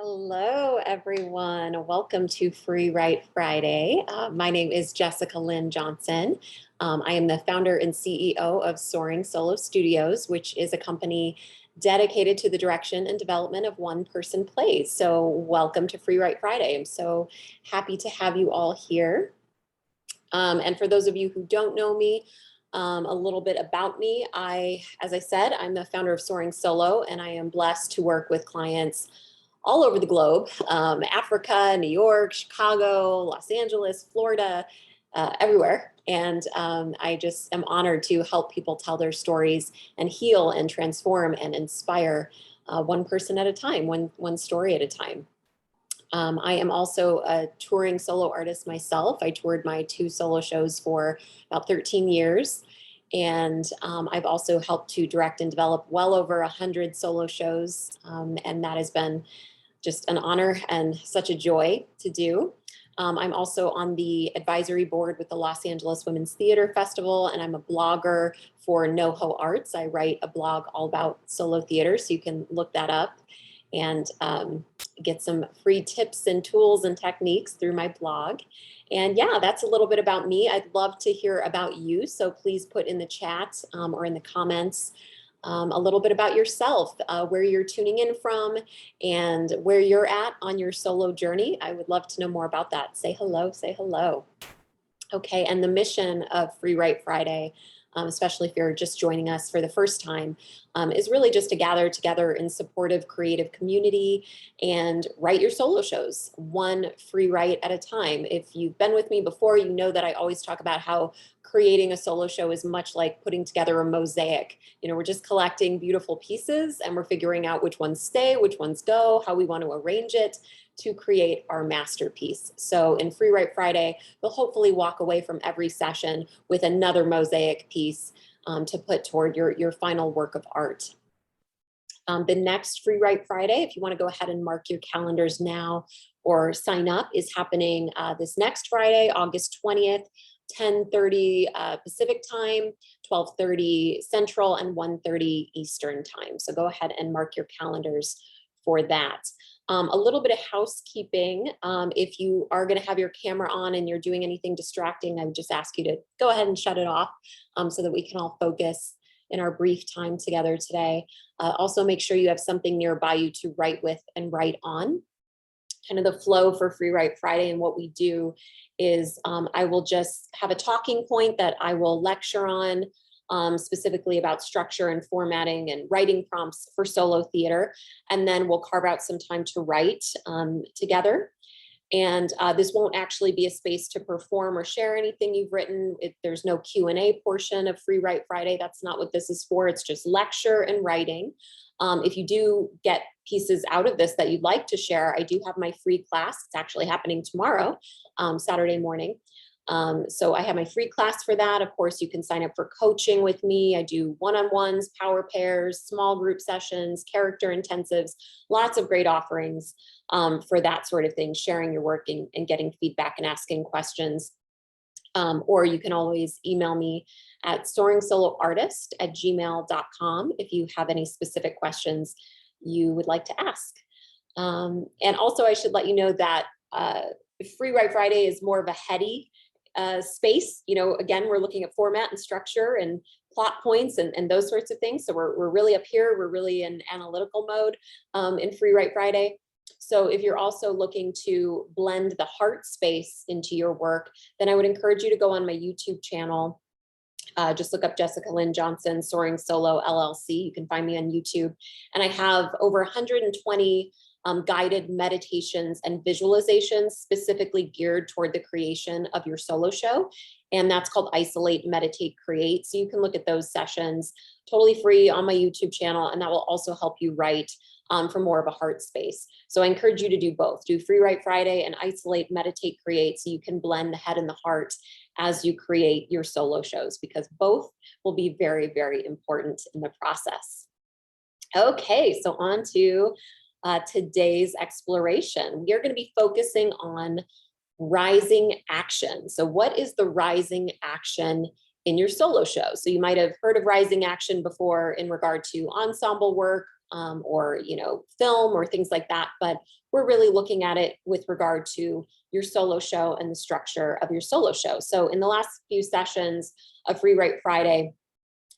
Hello, everyone. Welcome to FREEWrite Friday. My name is Jessica Lynn Johnson. I am the founder and CEO of Soaring Solo Studios, which is a company dedicated to the direction and development of one-person plays. So welcome to FREEWrite Friday. I'm so happy to have you all here. And for those of you who don't know me, a little bit about me. As I said, I'm the founder of Soaring Solo, and I am blessed to work with clients all over the globe, Africa, New York, Chicago, Los Angeles, Florida, everywhere. And I just am honored to help people tell their stories and heal and transform and inspire one person at a time, one story at a time. I am also a touring solo artist myself. I toured my 2 solo shows for about 13 years. And I've also helped to direct and develop well over 100 solo shows. And that has been just an honor and such a joy to do. I'm also on the advisory board with the Los Angeles Women's Theater Festival, and I'm a blogger for NoHo Arts. I write a blog all about solo theater, so you can look that up and get some free tips and tools and techniques through my blog. And yeah, that's a little bit about me. I'd love to hear about you, so please put in the chat or in the comments a little bit about yourself, where you're tuning in from and where you're at on your solo journey. I would love to know more about that. Say hello, say hello. Okay, and the mission of FREEWrite Friday, especially if you're just joining us for the first time, is really just to gather together in supportive, creative community and write your solo shows, one free write at a time. If you've been with me before, you know that I always talk about how creating a solo show is much like putting together a mosaic. You know, we're just collecting beautiful pieces and we're figuring out which ones stay, which ones go, how we want to arrange it to create our masterpiece. So in FREEWrite Friday, you'll hopefully walk away from every session with another mosaic piece to put toward your final work of art. The next FREEWrite Friday, if you want to go ahead and mark your calendars now or sign up, is happening this next Friday, August 20th, 10:30 Pacific time, 12:30 Central, and 1:30 Eastern time. So go ahead and mark your calendars for that. A little bit of housekeeping. If you are going to have your camera on and you're doing anything distracting, I would just ask you to go ahead and shut it off so that we can all focus in our brief time together today. Also, make sure you have something nearby you to write with and write on. Kind of the flow for FREEWrite Friday and what we do is I will just have a talking point that I will lecture on, specifically about structure and formatting and writing prompts for solo theater. And then we'll carve out some time to write together. And this won't actually be a space to perform or share anything you've written. There's no Q&A portion of FREEWrite Friday. That's not what this is for. It's just lecture and writing. If you do get pieces out of this that you'd like to share, I do have my free class. It's actually happening tomorrow, Saturday morning. So I have my free class for that. Of course, you can sign up for coaching with me. I do one-on-ones, power pairs, small group sessions, character intensives, lots of great offerings for that sort of thing, sharing your work and getting feedback and asking questions. Or you can always email me at soaringsoloartist@gmail.com if you have any specific questions you would like to ask. And also I should let you know that FREEWrite Friday is more of a heady space. You know, again, we're looking at format and structure and plot points and those sorts of things. So we're really up here. We're really in analytical mode in FREEWrite Friday. So if you're also looking to blend the heart space into your work, then I would encourage you to go on my YouTube channel. Just look up Jessica Lynn Johnson, Soaring Solo LLC. You can find me on YouTube. And I have over 120 guided meditations and visualizations specifically geared toward the creation of your solo show. And that's called Isolate, Meditate, Create. So you can look at those sessions totally free on my YouTube channel, and that will also help you write for more of a heart space. So I encourage you to do both. Do FREEWrite Friday and Isolate, Meditate, Create, so you can blend the head and the heart as you create your solo shows, because both will be very, very important in the process. Okay, so on to today's exploration. We are going to be focusing on rising action. So what is the rising action in your solo show? So you might have heard of rising action before in regard to ensemble work or, film or things like that. But we're really looking at it with regard to your solo show and the structure of your solo show. So in the last few sessions of FREEWrite Friday,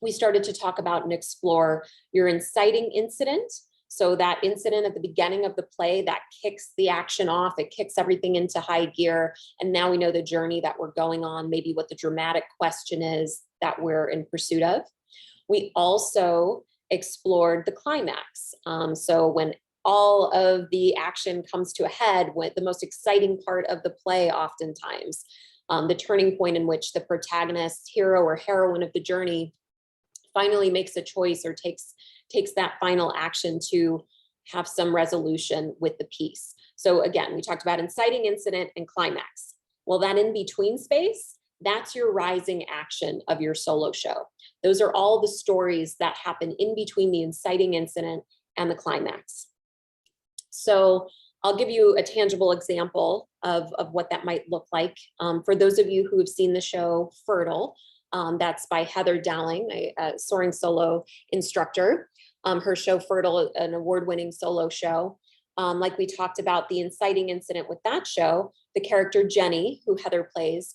we started to talk about and explore your inciting incident. So that incident at the beginning of the play that kicks the action off, it kicks everything into high gear. And now we know the journey that we're going on, maybe what the dramatic question is that we're in pursuit of. We also explored the climax. So when all of the action comes to a head, with the most exciting part of the play, oftentimes, the turning point in which the protagonist, hero or heroine of the journey, finally makes a choice or takes that final action to have some resolution with the piece. So again, we talked about inciting incident and climax. Well, that in between space, that's your rising action of your solo show. Those are all the stories that happen in between the inciting incident and the climax. So I'll give you a tangible example of what that might look like. For those of you who have seen the show Fertile, that's by Heather Dowling, a Soaring Solo instructor. Her show Fertile, an award-winning solo show. Like we talked about the inciting incident with that show, the character Jenny, who Heather plays,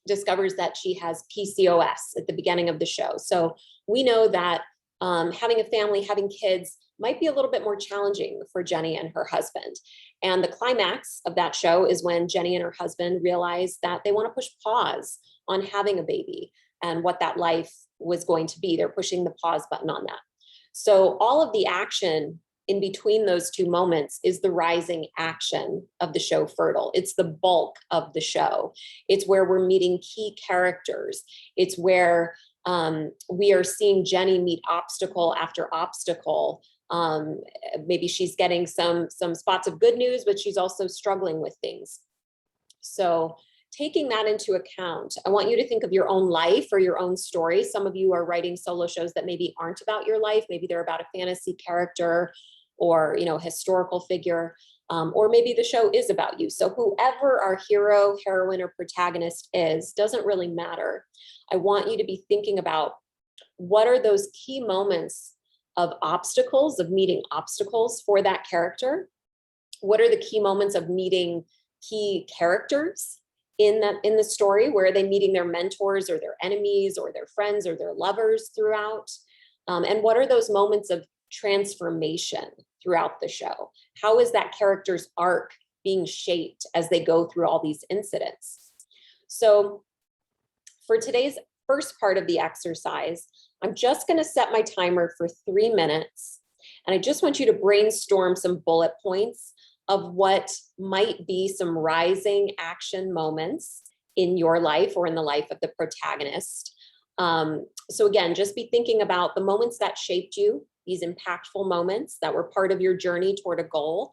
discovers that she has PCOS at the beginning of the show. So we know that having a family, having kids might be a little bit more challenging for Jenny and her husband. And the climax of that show is when Jenny and her husband realize that they want to push pause on having a baby and what that life was going to be. They're pushing the pause button on that. So all of the action in between those two moments is the rising action of the show Fertile. It's the bulk of the show. It's where we're meeting key characters. It's where we are seeing Jenny meet obstacle after obstacle. Maybe she's getting some spots of good news, but she's also struggling with things. So taking that into account, I want you to think of your own life or your own story. Some of you are writing solo shows that maybe aren't about your life. Maybe they're about a fantasy character or, historical figure, or maybe the show is about you. So whoever our hero, heroine, or protagonist is, doesn't really matter. I want you to be thinking about what are those key moments of obstacles, of meeting obstacles for that character? What are the key moments of meeting key characters in the story? Where are they meeting their mentors or their enemies or their friends or their lovers throughout? And what are those moments of transformation throughout the show? How is that character's arc being shaped as they go through all these incidents? So for today's first part of the exercise, I'm just going to set my timer for 3 minutes. And I just want you to brainstorm some bullet points of what might be some rising action moments in your life or in the life of the protagonist. So again, just be thinking about the moments that shaped you, these impactful moments that were part of your journey toward a goal,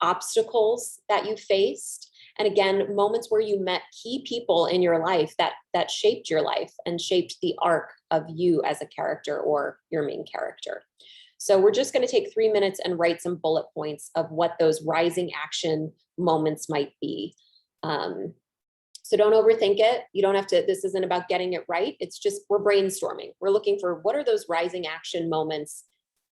obstacles that you faced, and again, moments where you met key people in your life that shaped your life and shaped the arc of you as a character or your main character. So we're just going to take 3 minutes and write some bullet points of what those rising action moments might be. So don't overthink it. You don't have to, this isn't about getting it right. It's just, we're brainstorming. We're looking for what are those rising action moments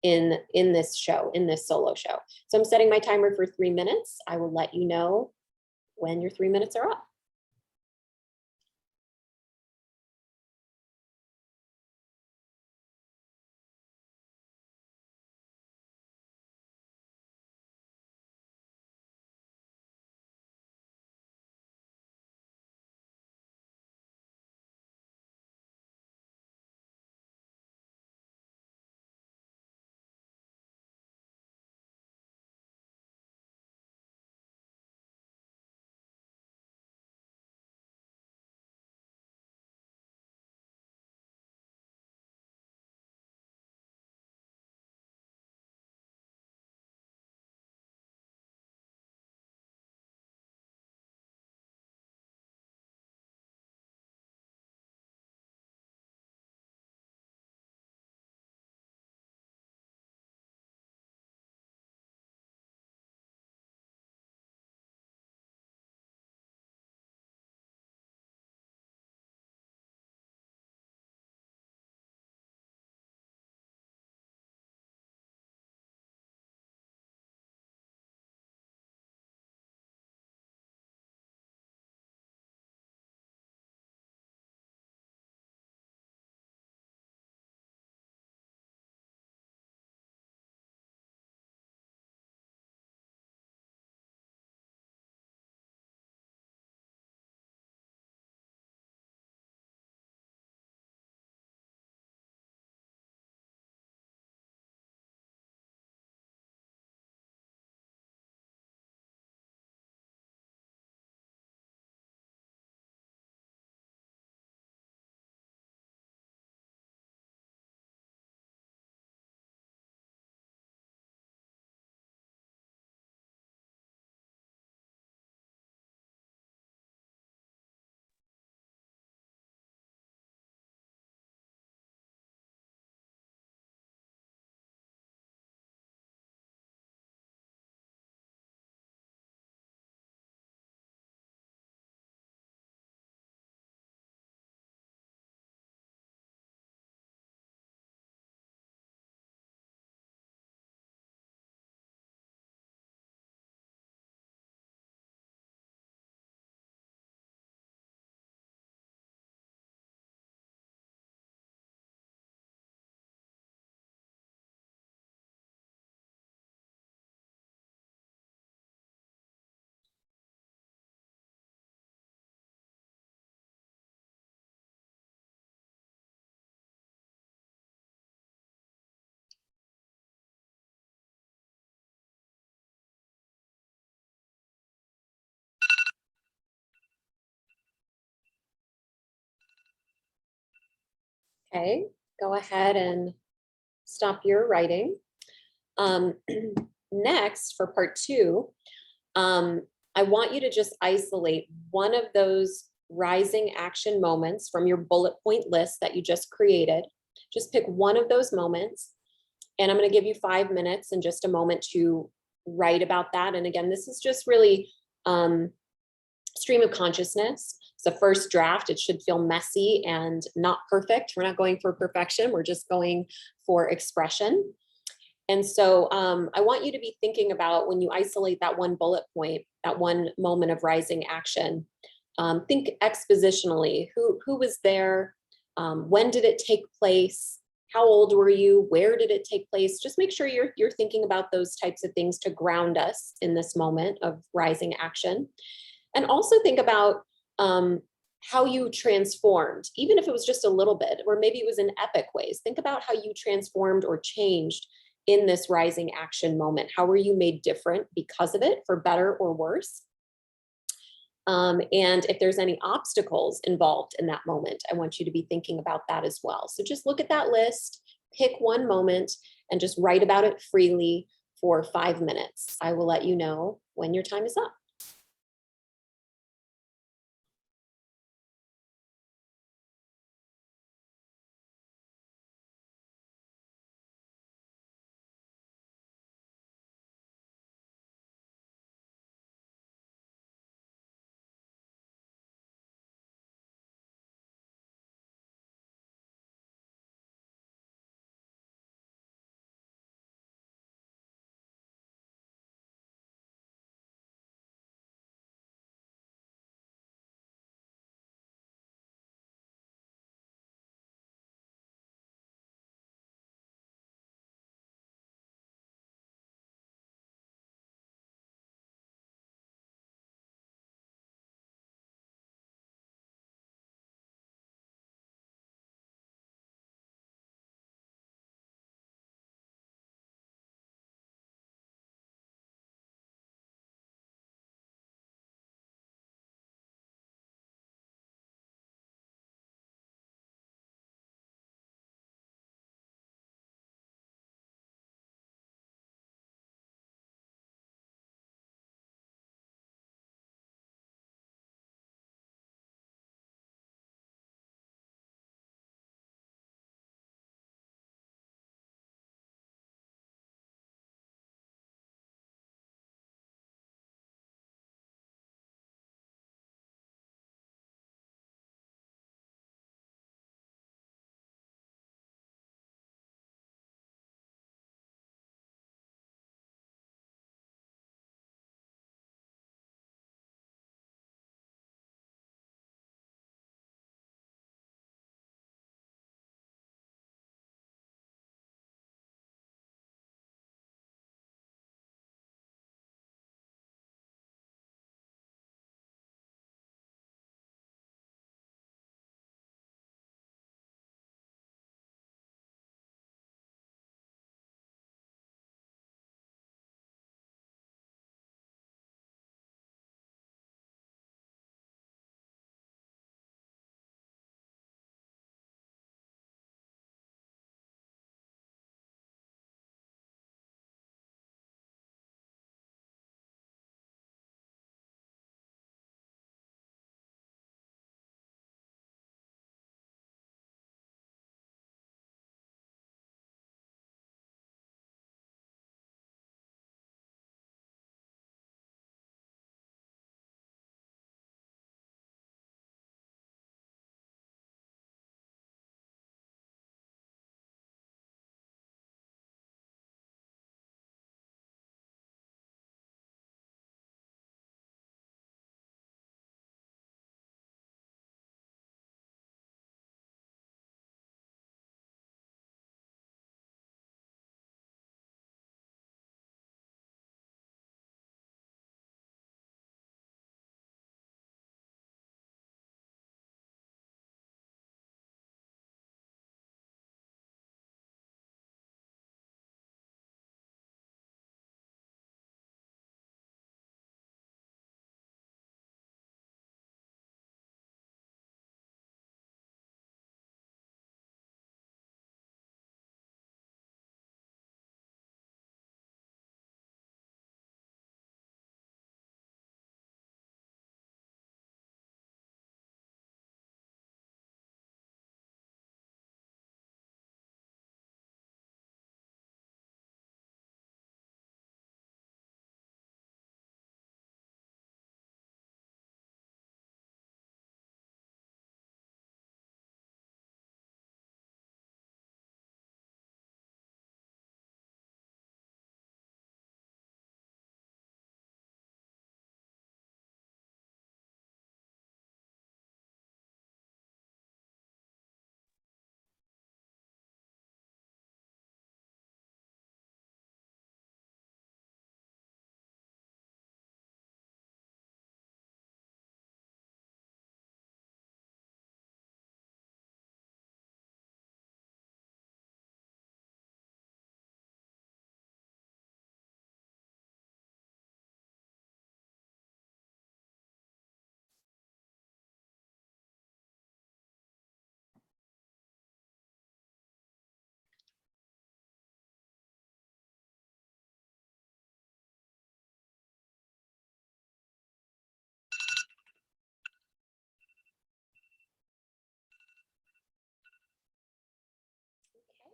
in this show, in this solo show. So I'm setting my timer for 3 minutes. I will let you know when your 3 minutes are up. Okay, go ahead and stop your writing. Um, Next, for part two, I want you to just isolate one of those rising action moments from your bullet point list that you just created. Just pick one of those moments, and I'm going to give you 5 minutes in just a moment to write about that. And again, this is just really stream of consciousness. It's a first draft. It should feel messy and not perfect. We're not going for perfection. We're just going for expression. And so I want you to be thinking about when you isolate that one bullet point, that one moment of rising action, think expositionally. Who was there? When did it take place? How old were you? Where did it take place? Just make sure you're thinking about those types of things to ground us in this moment of rising action. And also think about how you transformed, even if it was just a little bit, or maybe it was in epic ways. Think about how you transformed or changed in this rising action moment. How were you made different because of it, for better or worse? And if there's any obstacles involved in that moment, I want you to be thinking about that as well. So just look at that list, pick one moment, and just write about it freely for 5 minutes. I will let you know when your time is up.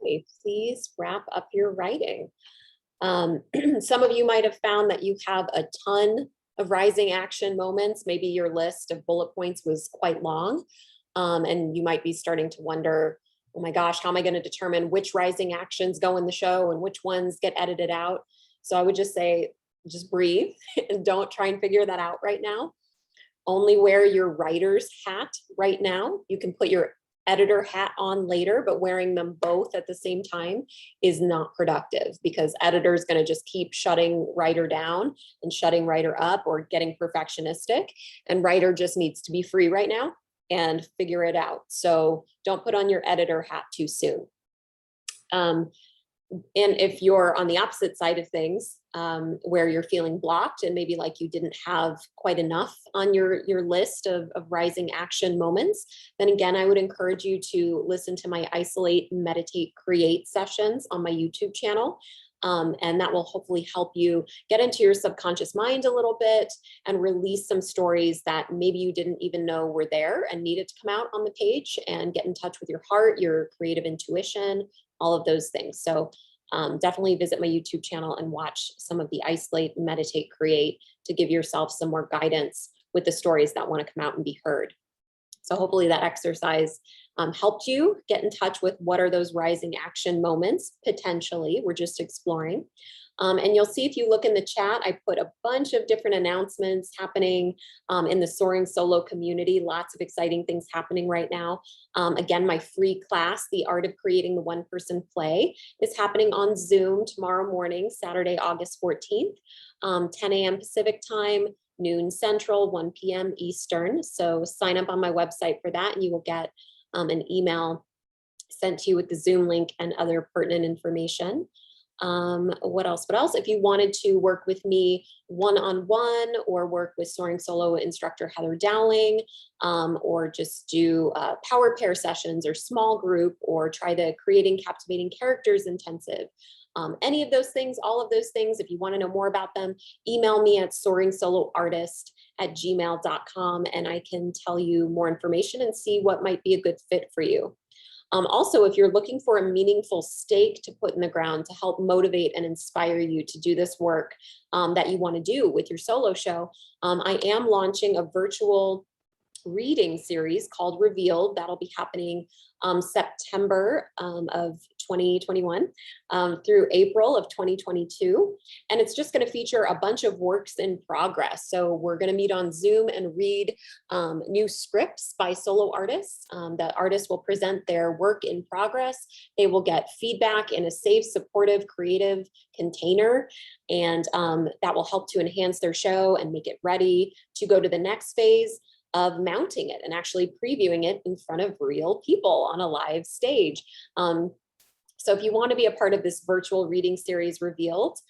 Okay, please wrap up your writing. Some of you might have found that you have a ton of rising action moments. Maybe your list of bullet points was quite long, and you might be starting to wonder, oh my gosh, how am I going to determine which rising actions go in the show and which ones get edited out? So I would just say, just breathe and don't try and figure that out right now. Only wear your writer's hat right now. You can put your editor hat on later, but wearing them both at the same time is not productive, because editor is going to just keep shutting writer down and shutting writer up, or getting perfectionistic, and writer just needs to be free right now and figure it out. So don't put on your editor hat too soon. And if you're on the opposite side of things, where you're feeling blocked and maybe like you didn't have quite enough on your list of rising action moments, then again, I would encourage you to listen to my Isolate, Meditate, Create sessions on my YouTube channel. And that will hopefully help you get into your subconscious mind a little bit and release some stories that maybe you didn't even know were there and needed to come out on the page, and get in touch with your heart, your creative intuition, all of those things. So definitely visit my YouTube channel and watch some of the Isolate, Meditate, Create to give yourself some more guidance with the stories that want to come out and be heard. So hopefully that exercise helped you get in touch with what are those rising action moments, potentially. We're just exploring. And you'll see if you look in the chat, I put a bunch of different announcements happening in the Soaring Solo community. Lots of exciting things happening right now. Again, my free class, The Art of Creating the One-Person Play, is happening on Zoom tomorrow morning, Saturday, August 14th, 10 a.m. Pacific time, noon Central, 1 p.m. Eastern. So sign up on my website for that, and you will get an email sent to you with the Zoom link and other pertinent information. What else? If you wanted to work with me one-on-one, or work with Soaring Solo instructor Heather Dowling, or just do power pair sessions or small group, or try the Creating Captivating Characters intensive, any of those things, all of those things, if you want to know more about them, email me at soaringsoloartist@gmail.com, and I can tell you more information and see what might be a good fit for you. Also, if you're looking for a meaningful stake to put in the ground to help motivate and inspire you to do this work that you want to do with your solo show, I am launching a virtual reading series called Revealed. That'll be happening September of 2021 through April of 2022. And it's just going to feature a bunch of works in progress. So we're going to meet on Zoom and read new scripts by solo artists. The artists will present their work in progress. They will get feedback in a safe, supportive, creative container. And that will help to enhance their show and make it ready to go to the next phase of mounting it and actually previewing it in front of real people on a live stage. So if you want to be a part of this virtual reading series Revealed,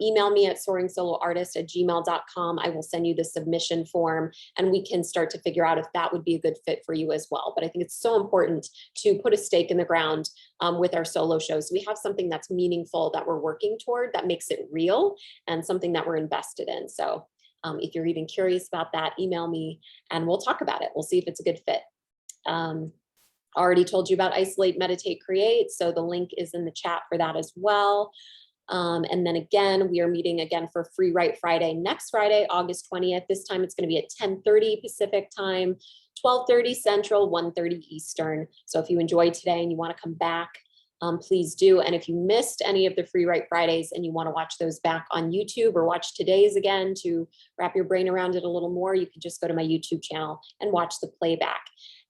email me at soaringsoloartist@gmail.com. I will send you the submission form, and we can start to figure out if that would be a good fit for you as well. But I think it's so important to put a stake in the ground with our solo shows. We have something that's meaningful that we're working toward, that makes it real, and something that we're invested in. So if you're even curious about that, email me and we'll talk about it. We'll see if it's a good fit. Already told you about Isolate, Meditate, Create. So the link is in the chat for that as well. And then again, we are meeting again for FREEWrite Friday next Friday, August 20th. This time it's going to be at 10:30 Pacific time, 12:30 Central, 1:30 Eastern. So if you enjoyed today and you want to come back, please do. And if you missed any of the FREEWrite Fridays and you want to watch those back on YouTube, or watch today's again to wrap your brain around it a little more, you can just go to my YouTube channel and watch the playback.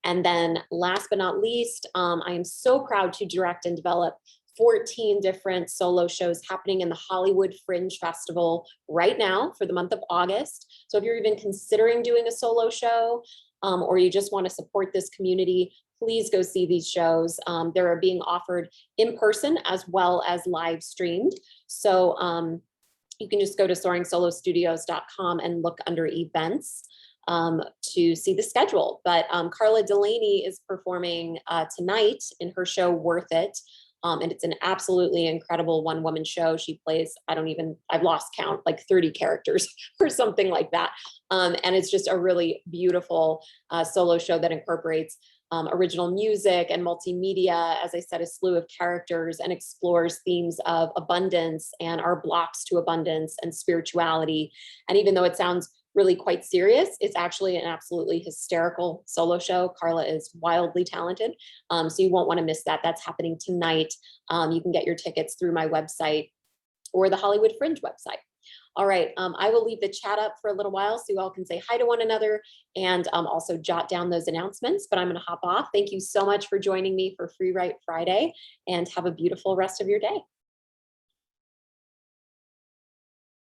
And then last but not least, I am so proud to direct and develop 14 different solo shows happening in the Hollywood Fringe Festival right now for the month of August. So if you're even considering doing a solo show, or you just want to support this community, please go see these shows. They're being offered in person as well as live streamed. So you can just go to soaringSoloStudios.com and look under events to see the schedule. But Carla Delaney is performing tonight in her show Worth It. And it's an absolutely incredible one-woman show. She plays, I've lost count, like 30 characters or something like that. And it's just a really beautiful solo show that incorporates original music and multimedia, as I said, a slew of characters, and explores themes of abundance and our blocks to abundance and spirituality. And even though it sounds really quite serious, it's actually an absolutely hysterical solo show. Carla is wildly talented, so you won't want to miss that. That's happening tonight. You can get your tickets through my website or the Hollywood Fringe website. All right, I will leave the chat up for a little while so you all can say hi to one another and also jot down those announcements, but I'm going to hop off. Thank you so much for joining me for Free Write Friday, and have a beautiful rest of your day.